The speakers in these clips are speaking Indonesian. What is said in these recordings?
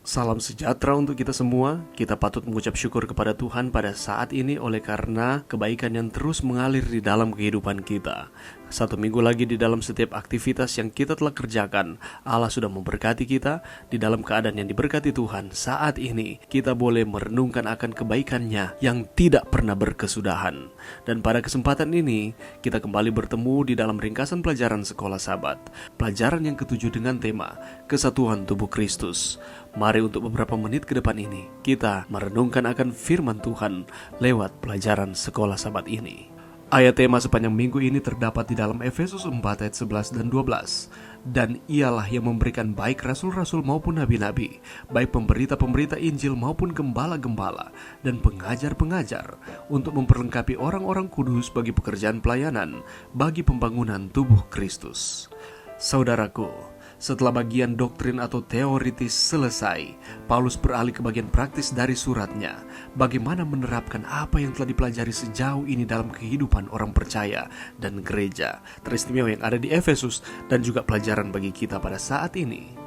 Salam sejahtera untuk kita semua. Kita patut mengucap syukur kepada Tuhan pada saat ini oleh karena kebaikan yang terus mengalir di dalam kehidupan kita. Satu minggu lagi di dalam setiap aktivitas yang kita telah kerjakan, Allah sudah memberkati kita di dalam keadaan yang diberkati Tuhan. Saat ini kita boleh merenungkan akan kebaikannya yang tidak pernah berkesudahan. Dan pada kesempatan ini kita kembali bertemu di dalam ringkasan pelajaran Sekolah Sabat. Pelajaran yang ketujuh dengan tema Kesatuan Tubuh Kristus. Mari untuk beberapa menit ke depan ini kita merenungkan akan firman Tuhan lewat pelajaran Sekolah Sabat ini. Ayat tema sepanjang minggu ini terdapat di dalam Efesus 4 ayat 11 dan 12. Dan ialah yang memberikan baik rasul-rasul maupun nabi-nabi, baik pemberita-pemberita Injil maupun gembala-gembala dan pengajar-pengajar, untuk memperlengkapi orang-orang kudus bagi pekerjaan pelayanan, bagi pembangunan tubuh Kristus. Saudaraku, setelah bagian doktrin atau teoritis selesai, Paulus beralih ke bagian praktis dari suratnya. Bagaimana menerapkan apa yang telah dipelajari sejauh ini dalam kehidupan orang percaya dan gereja teristimewa yang ada di Efesus, dan juga pelajaran bagi kita pada saat ini.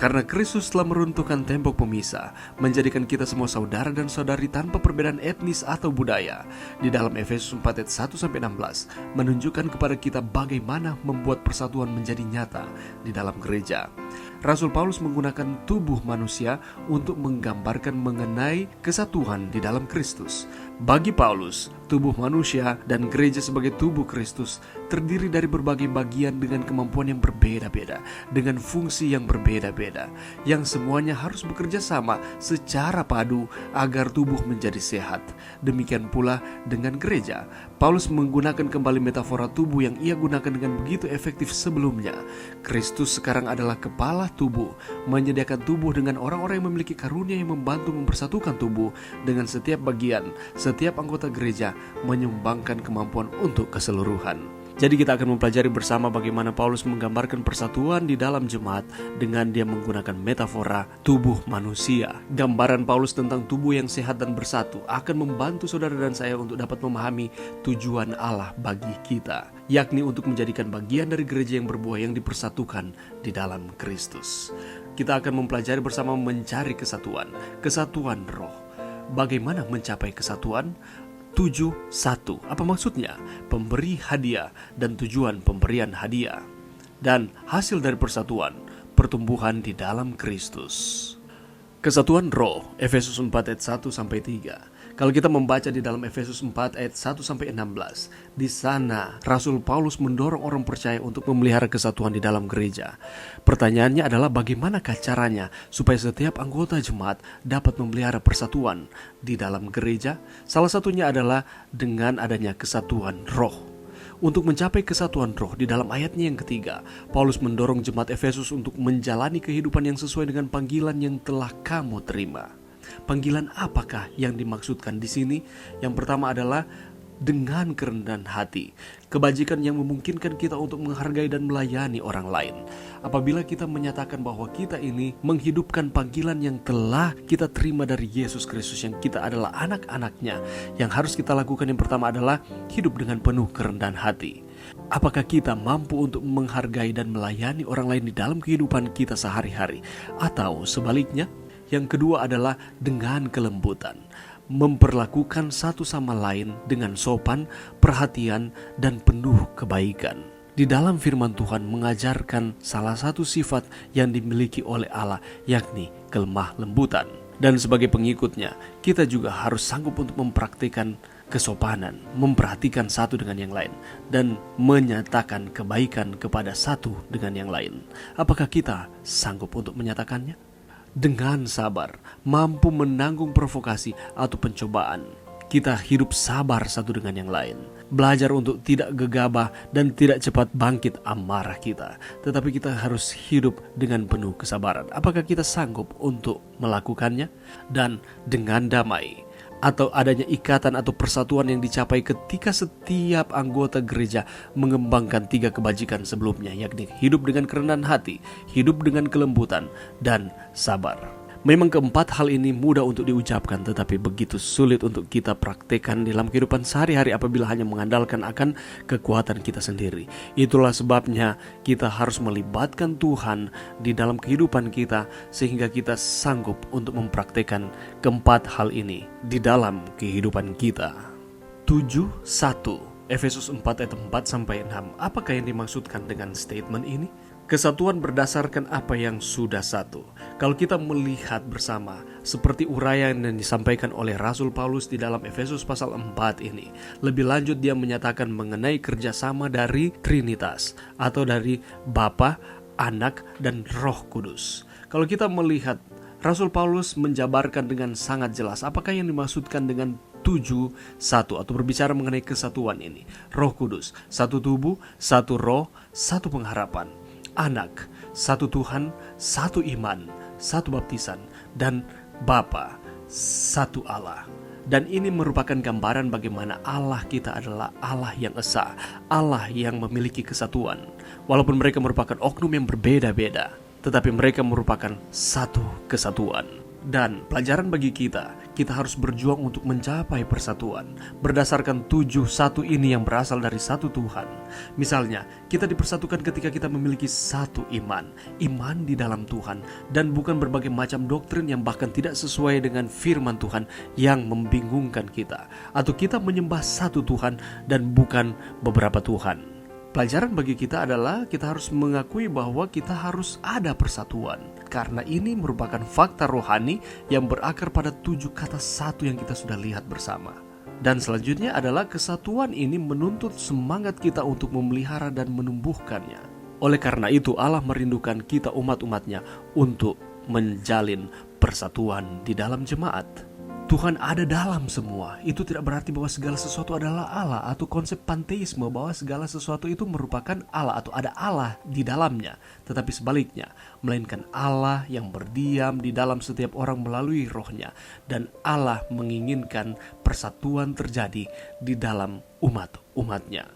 Karena Kristus telah meruntuhkan tembok pemisah, menjadikan kita semua saudara dan saudari tanpa perbedaan etnis atau budaya. Di dalam Efesus 4 ayat 1-16 menunjukkan kepada kita bagaimana membuat persatuan menjadi nyata di dalam gereja. Rasul Paulus menggunakan tubuh manusia untuk menggambarkan mengenai kesatuan di dalam Kristus. Bagi Paulus, tubuh manusia dan gereja sebagai tubuh Kristus terdiri dari berbagai bagian dengan kemampuan yang berbeda-beda, dengan fungsi yang berbeda-beda, yang semuanya harus bekerja sama secara padu agar tubuh menjadi sehat. Demikian pula dengan gereja. Paulus menggunakan kembali metafora tubuh yang ia gunakan dengan begitu efektif sebelumnya. Kristus sekarang adalah kepala tubuh, menyediakan tubuh dengan orang-orang yang memiliki karunia yang membantu mempersatukan tubuh dengan setiap bagian. Setiap anggota gereja menyumbangkan kemampuan untuk keseluruhan. Jadi kita akan mempelajari bersama bagaimana Paulus menggambarkan persatuan di dalam jemaat dengan dia menggunakan metafora tubuh manusia. Gambaran Paulus tentang tubuh yang sehat dan bersatu akan membantu saudara dan saya untuk dapat memahami tujuan Allah bagi kita, yakni untuk menjadikan bagian dari gereja yang berbuah yang dipersatukan di dalam Kristus. Kita akan mempelajari bersama mencari kesatuan roh. Bagaimana mencapai kesatuan? 7-1. Apa maksudnya? Pemberi hadiah dan tujuan pemberian hadiah. Dan hasil dari persatuan, pertumbuhan di dalam Kristus. Kesatuan roh, Efesus 4 ayat 1-3. Kalau kita membaca di dalam Efesus 4 ayat 1-16, di sana Rasul Paulus mendorong orang percaya untuk memelihara kesatuan di dalam gereja. Pertanyaannya adalah bagaimanakah caranya supaya setiap anggota jemaat dapat memelihara persatuan di dalam gereja? Salah satunya adalah dengan adanya kesatuan roh. Untuk mencapai kesatuan roh di dalam ayatnya yang ketiga, Paulus mendorong jemaat Efesus untuk menjalani kehidupan yang sesuai dengan panggilan yang telah kamu terima. Panggilan apakah yang dimaksudkan di sini? Yang pertama adalah dengan kerendahan hati, kebajikan yang memungkinkan kita untuk menghargai dan melayani orang lain. Apabila kita menyatakan bahwa kita ini menghidupkan panggilan yang telah kita terima dari Yesus Kristus, yang kita adalah anak-anaknya, yang harus kita lakukan yang pertama adalah hidup dengan penuh kerendahan hati. Apakah kita mampu untuk menghargai dan melayani orang lain di dalam kehidupan kita sehari-hari? Atau sebaliknya? Yang kedua adalah dengan kelembutan, memperlakukan satu sama lain dengan sopan, perhatian, dan penuh kebaikan. Di dalam firman Tuhan mengajarkan salah satu sifat yang dimiliki oleh Allah, yakni kelemah lembutan. Dan sebagai pengikutnya, kita juga harus sanggup untuk mempraktikkan kesopanan, memperhatikan satu dengan yang lain, dan menyatakan kebaikan kepada satu dengan yang lain. Apakah kita sanggup untuk menyatakannya? Dengan sabar, mampu menanggung provokasi atau pencobaan. Kita hidup sabar satu dengan yang lain. Belajar untuk tidak gegabah dan tidak cepat bangkit amarah kita. Tetapi kita harus hidup dengan penuh kesabaran. Apakah kita sanggup untuk melakukannya? Dan dengan damai, atau adanya ikatan atau persatuan yang dicapai ketika setiap anggota gereja mengembangkan 3 kebajikan sebelumnya, yakni hidup dengan kerendahan hati, hidup dengan kelembutan, dan sabar. Memang keempat hal ini mudah untuk diucapkan, tetapi begitu sulit untuk kita praktekkan dalam kehidupan sehari-hari apabila hanya mengandalkan akan kekuatan kita sendiri. Itulah sebabnya kita harus melibatkan Tuhan di dalam kehidupan kita sehingga kita sanggup untuk mempraktekkan keempat hal ini di dalam kehidupan kita. 7.1 Efesus 4 ayat 4-6. Apakah yang dimaksudkan dengan statement ini? Kesatuan berdasarkan apa yang sudah satu. Kalau kita melihat bersama seperti uraian yang disampaikan oleh Rasul Paulus di dalam Efesus pasal 4 ini, lebih lanjut dia menyatakan mengenai kerjasama dari Trinitas atau dari Bapa, Anak, dan Roh Kudus. Kalau kita melihat Rasul Paulus menjabarkan dengan sangat jelas apakah yang dimaksudkan dengan 7.1 atau berbicara mengenai kesatuan ini. Roh Kudus, satu tubuh, satu roh, satu pengharapan. Anak, satu Tuhan, satu iman, satu baptisan, dan Bapa, satu Allah. Dan ini merupakan gambaran bagaimana Allah kita adalah Allah yang esa, Allah yang memiliki kesatuan. Walaupun mereka merupakan oknum yang berbeda-beda, tetapi mereka merupakan satu kesatuan. Dan pelajaran bagi kita harus berjuang untuk mencapai persatuan berdasarkan 7.1 ini yang berasal dari satu Tuhan. Misalnya, kita dipersatukan ketika kita memiliki satu iman di dalam Tuhan, dan bukan berbagai macam doktrin yang bahkan tidak sesuai dengan firman Tuhan yang membingungkan kita, atau kita menyembah satu Tuhan dan bukan beberapa Tuhan. Pelajaran bagi kita adalah kita harus mengakui bahwa kita harus ada persatuan, karena ini merupakan fakta rohani yang berakar pada 7 kata satu yang kita sudah lihat bersama. Dan selanjutnya adalah kesatuan ini menuntut semangat kita untuk memelihara dan menumbuhkannya. Oleh karena itu Allah merindukan kita umat-umatnya untuk menjalin persatuan di dalam jemaat. Tuhan ada dalam semua. Itu tidak berarti bahwa segala sesuatu adalah Allah, atau konsep panteisme bahwa segala sesuatu itu merupakan Allah atau ada Allah di dalamnya. Tetapi sebaliknya, melainkan Allah yang berdiam di dalam setiap orang melalui rohnya, dan Allah menginginkan persatuan terjadi di dalam umat-umatnya.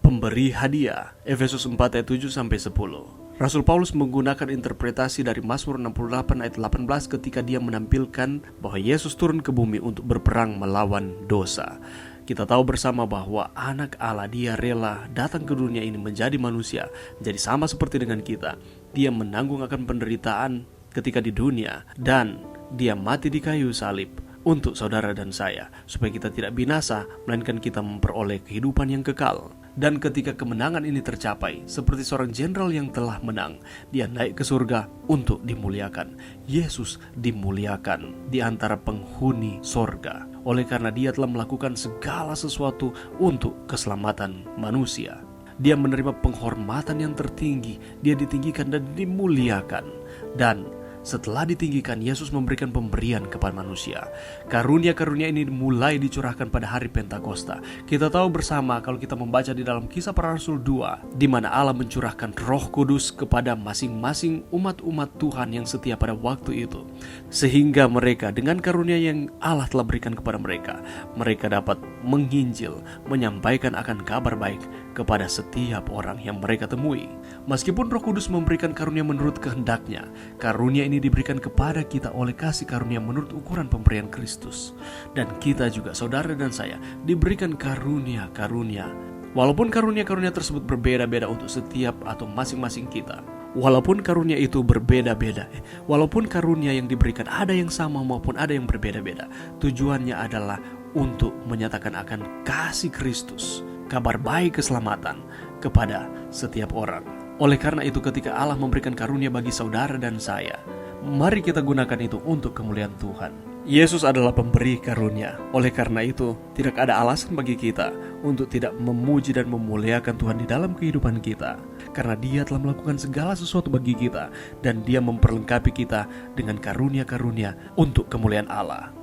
Pemberi hadiah, Efesus 4 ayat 7-10. Rasul Paulus menggunakan interpretasi dari Mazmur 68 ayat 18 ketika dia menampilkan bahwa Yesus turun ke bumi untuk berperang melawan dosa. Kita tahu bersama bahwa anak Allah, dia rela datang ke dunia ini menjadi manusia, jadi sama seperti dengan kita. Dia menanggung akan penderitaan ketika di dunia, dan dia mati di kayu salib untuk saudara dan saya, supaya kita tidak binasa, melainkan kita memperoleh kehidupan yang kekal. Dan ketika kemenangan ini tercapai, seperti seorang jenderal yang telah menang, dia naik ke surga untuk dimuliakan. Yesus dimuliakan di antara penghuni sorga, oleh karena dia telah melakukan segala sesuatu untuk keselamatan manusia. Dia menerima penghormatan yang tertinggi, dia ditinggikan dan dimuliakan. Dan setelah ditinggikan, Yesus memberikan pemberian kepada manusia. Karunia-karunia ini mulai dicurahkan pada hari Pentakosta. Kita tahu bersama kalau kita membaca di dalam Kisah Para Rasul 2, di mana Allah mencurahkan Roh Kudus kepada masing-masing umat-umat Tuhan yang setia pada waktu itu. Sehingga mereka dengan karunia yang Allah telah berikan kepada mereka, mereka dapat menginjil, menyampaikan akan kabar baik kepada setiap orang yang mereka temui. Meskipun Roh Kudus memberikan karunia menurut kehendaknya, karunia ini diberikan kepada kita oleh kasih karunia menurut ukuran pemberian Kristus. Dan kita juga, saudara dan saya, diberikan karunia-karunia. Walaupun karunia-karunia tersebut berbeda-beda untuk setiap atau masing-masing kita. Walaupun karunia itu berbeda-beda, walaupun karunia yang diberikan ada yang sama maupun ada yang berbeda-beda, tujuannya adalah untuk menyatakan akan kasih Kristus, kabar baik keselamatan kepada setiap orang. Oleh karena itu, ketika Allah memberikan karunia bagi saudara dan saya, mari kita gunakan itu untuk kemuliaan Tuhan. Yesus adalah pemberi karunia. Oleh karena itu, tidak ada alasan bagi kita untuk tidak memuji dan memuliakan Tuhan di dalam kehidupan kita, karena Dia telah melakukan segala sesuatu bagi kita, dan Dia memperlengkapi kita dengan karunia-karunia untuk kemuliaan Allah.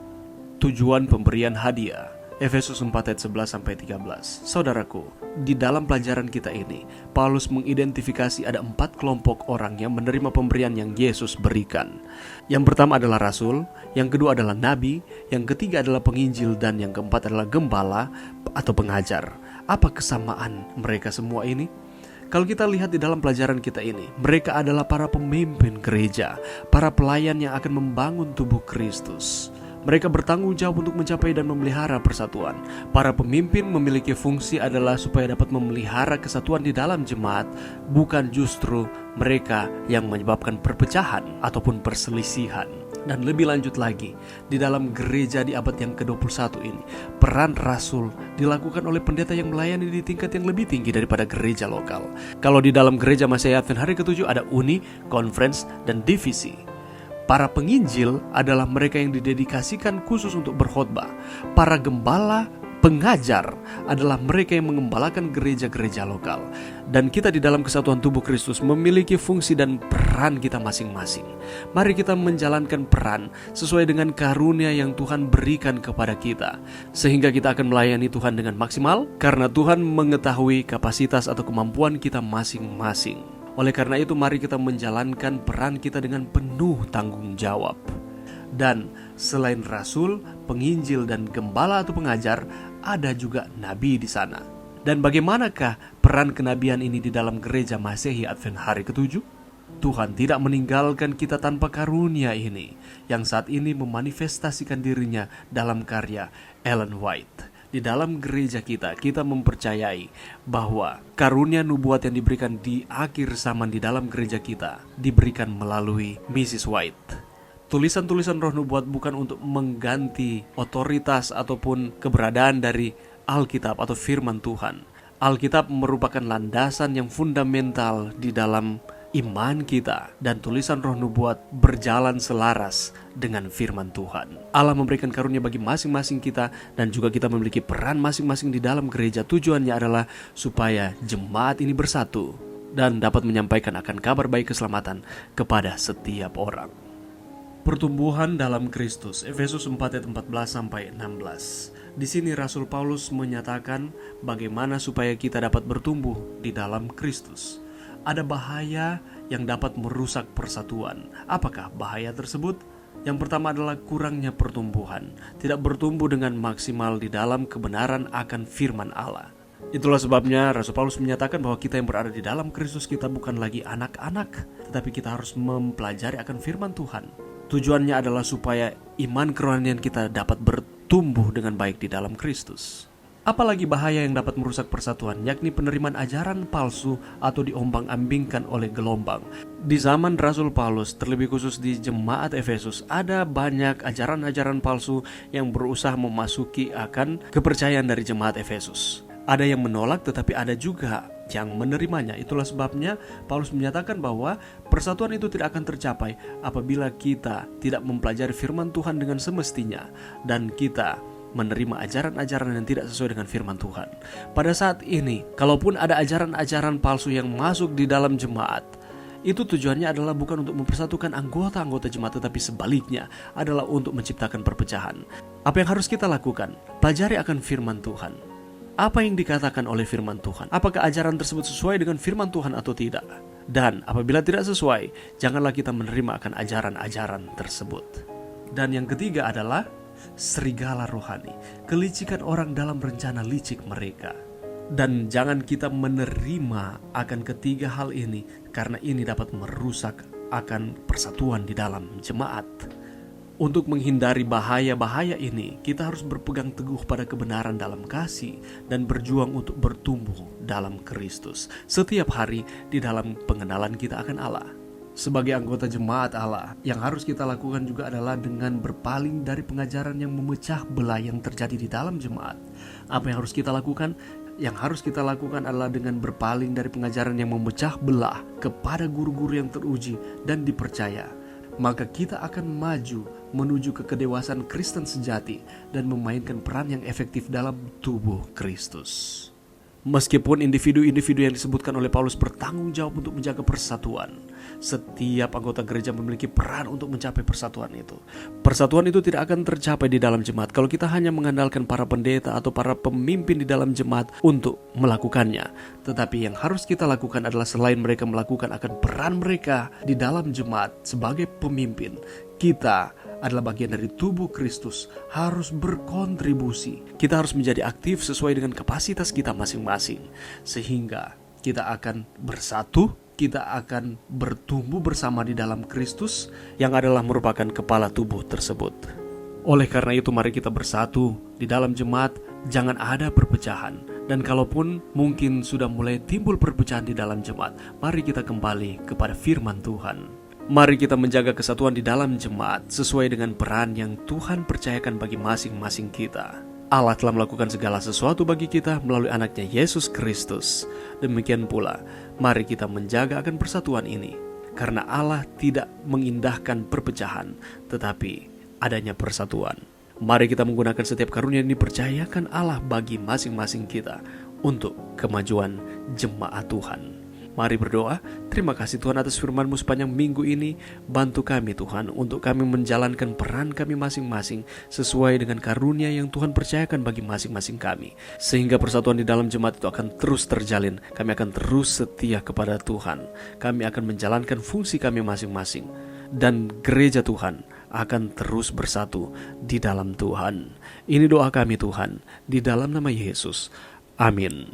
Tujuan pemberian hadiah, Efesus 4 ayat 11-13. Saudaraku, di dalam pelajaran kita ini, Paulus mengidentifikasi ada 4 kelompok orang yang menerima pemberian yang Yesus berikan. Yang pertama adalah rasul, yang kedua adalah nabi, yang ketiga adalah penginjil, dan yang keempat adalah gembala atau pengajar. Apa kesamaan mereka semua ini? Kalau kita lihat di dalam pelajaran kita ini, mereka adalah para pemimpin gereja, para pelayan yang akan membangun tubuh Kristus. Mereka bertanggung jawab untuk mencapai dan memelihara persatuan. Para pemimpin memiliki fungsi adalah supaya dapat memelihara kesatuan di dalam jemaat, bukan justru mereka yang menyebabkan perpecahan ataupun perselisihan. Dan lebih lanjut lagi, di dalam gereja di abad yang ke-21 ini, peran rasul dilakukan oleh pendeta yang melayani di tingkat yang lebih tinggi daripada gereja lokal. Kalau di dalam gereja Masehi Advent hari ke-7 ada uni, conference, dan divisi. Para penginjil adalah mereka yang didedikasikan khusus untuk berkhotbah. Para gembala, pengajar adalah mereka yang mengembalakan gereja-gereja lokal. Dan kita di dalam kesatuan tubuh Kristus memiliki fungsi dan peran kita masing-masing. Mari kita menjalankan peran sesuai dengan karunia yang Tuhan berikan kepada kita, sehingga kita akan melayani Tuhan dengan maksimal, karena Tuhan mengetahui kapasitas atau kemampuan kita masing-masing. Oleh karena itu, mari kita menjalankan peran kita dengan penuh tanggung jawab. Dan selain rasul, penginjil, dan gembala atau pengajar, ada juga nabi di sana. Dan bagaimanakah peran kenabian ini di dalam gereja Masehi Advent hari ke-7? Tuhan tidak meninggalkan kita tanpa karunia ini, yang saat ini memanifestasikan dirinya dalam karya Ellen White. Di dalam gereja kita mempercayai bahwa karunia nubuat yang diberikan di akhir zaman di dalam gereja kita diberikan melalui Mrs. White. Tulisan-tulisan roh nubuat bukan untuk mengganti otoritas ataupun keberadaan dari Alkitab atau firman Tuhan. Alkitab merupakan landasan yang fundamental di dalam iman kita, dan tulisan roh nubuat berjalan selaras dengan firman Tuhan. Allah memberikan karunia bagi masing-masing kita, dan juga kita memiliki peran masing-masing di dalam gereja. Tujuannya adalah supaya jemaat ini bersatu dan dapat menyampaikan akan kabar baik keselamatan kepada setiap orang. Pertumbuhan dalam Kristus, Efesus 4 ayat 14-16. Di sini Rasul Paulus menyatakan bagaimana supaya kita dapat bertumbuh di dalam Kristus. Ada bahaya yang dapat merusak persatuan. Apakah bahaya tersebut? Yang pertama adalah kurangnya pertumbuhan, tidak bertumbuh dengan maksimal di dalam kebenaran akan firman Allah. Itulah sebabnya Rasul Paulus menyatakan bahwa kita yang berada di dalam Kristus, kita bukan lagi anak-anak, tetapi kita harus mempelajari akan firman Tuhan. Tujuannya adalah supaya iman kerohanian kita dapat bertumbuh dengan baik di dalam Kristus. Apalagi bahaya yang dapat merusak persatuan, yakni penerimaan ajaran palsu atau diombang-ambingkan oleh gelombang. Di zaman Rasul Paulus, terlebih khusus di jemaat Efesus, ada banyak ajaran-ajaran palsu yang berusaha memasuki akan kepercayaan dari jemaat Efesus. Ada yang menolak, tetapi ada juga yang menerimanya. Itulah sebabnya Paulus menyatakan bahwa persatuan itu tidak akan tercapai apabila kita tidak mempelajari firman Tuhan dengan semestinya, dan kita menerima ajaran-ajaran yang tidak sesuai dengan firman Tuhan. Pada saat ini, kalaupun ada ajaran-ajaran palsu yang masuk di dalam jemaat, itu tujuannya adalah bukan untuk mempersatukan anggota-anggota jemaat, tetapi sebaliknya adalah untuk menciptakan perpecahan. Apa yang harus kita lakukan? Pelajari akan firman Tuhan. Apa yang dikatakan oleh firman Tuhan? Apakah ajaran tersebut sesuai dengan firman Tuhan atau tidak? Dan apabila tidak sesuai, janganlah kita menerima akan ajaran-ajaran tersebut. Dan yang ketiga adalah serigala rohani, kelicikan orang dalam rencana licik mereka. Dan jangan kita menerima akan ketiga hal ini, karena ini dapat merusak akan persatuan di dalam jemaat. Untuk menghindari bahaya-bahaya ini, kita harus berpegang teguh pada kebenaran dalam kasih dan berjuang untuk bertumbuh dalam Kristus setiap hari di dalam pengenalan kita akan Allah. Sebagai anggota jemaat Allah, yang harus kita lakukan juga adalah dengan berpaling dari pengajaran yang memecah belah yang terjadi di dalam jemaat. Apa yang harus kita lakukan? Yang harus kita lakukan adalah dengan berpaling dari pengajaran yang memecah belah kepada guru-guru yang teruji dan dipercaya. Maka kita akan maju menuju ke kedewasaan Kristen sejati dan memainkan peran yang efektif dalam tubuh Kristus. Meskipun individu-individu yang disebutkan oleh Paulus bertanggung jawab untuk menjaga persatuan, setiap anggota gereja memiliki peran untuk mencapai persatuan itu. Persatuan itu tidak akan tercapai di dalam jemaat kalau kita hanya mengandalkan para pendeta atau para pemimpin di dalam jemaat untuk melakukannya. Tetapi yang harus kita lakukan adalah selain mereka melakukan akan peran mereka di dalam jemaat sebagai pemimpin, kita adalah bagian dari tubuh Kristus, harus berkontribusi. Kita harus menjadi aktif sesuai dengan kapasitas kita masing-masing, sehingga kita akan bersatu, kita akan bertumbuh bersama di dalam Kristus yang adalah merupakan kepala tubuh tersebut. Oleh karena itu mari kita bersatu di dalam jemaat, jangan ada perpecahan. Dan kalaupun mungkin sudah mulai timbul perpecahan di dalam jemaat, mari kita kembali kepada firman Tuhan. Mari kita menjaga kesatuan di dalam jemaat sesuai dengan peran yang Tuhan percayakan bagi masing-masing kita. Allah telah melakukan segala sesuatu bagi kita melalui anaknya Yesus Kristus. Demikian pula, mari kita menjaga akan persatuan ini. Karena Allah tidak mengindahkan perpecahan, tetapi adanya persatuan. Mari kita menggunakan setiap karunia yang dipercayakan Allah bagi masing-masing kita untuk kemajuan jemaat Tuhan. Mari berdoa. Terima kasih Tuhan atas firman-Mu sepanjang minggu ini. Bantu kami Tuhan untuk kami menjalankan peran kami masing-masing sesuai dengan karunia yang Tuhan percayakan bagi masing-masing kami. Sehingga persatuan di dalam jemaat itu akan terus terjalin. Kami akan terus setia kepada Tuhan. Kami akan menjalankan fungsi kami masing-masing. Dan gereja Tuhan akan terus bersatu di dalam Tuhan. Ini doa kami Tuhan, di dalam nama Yesus. Amin.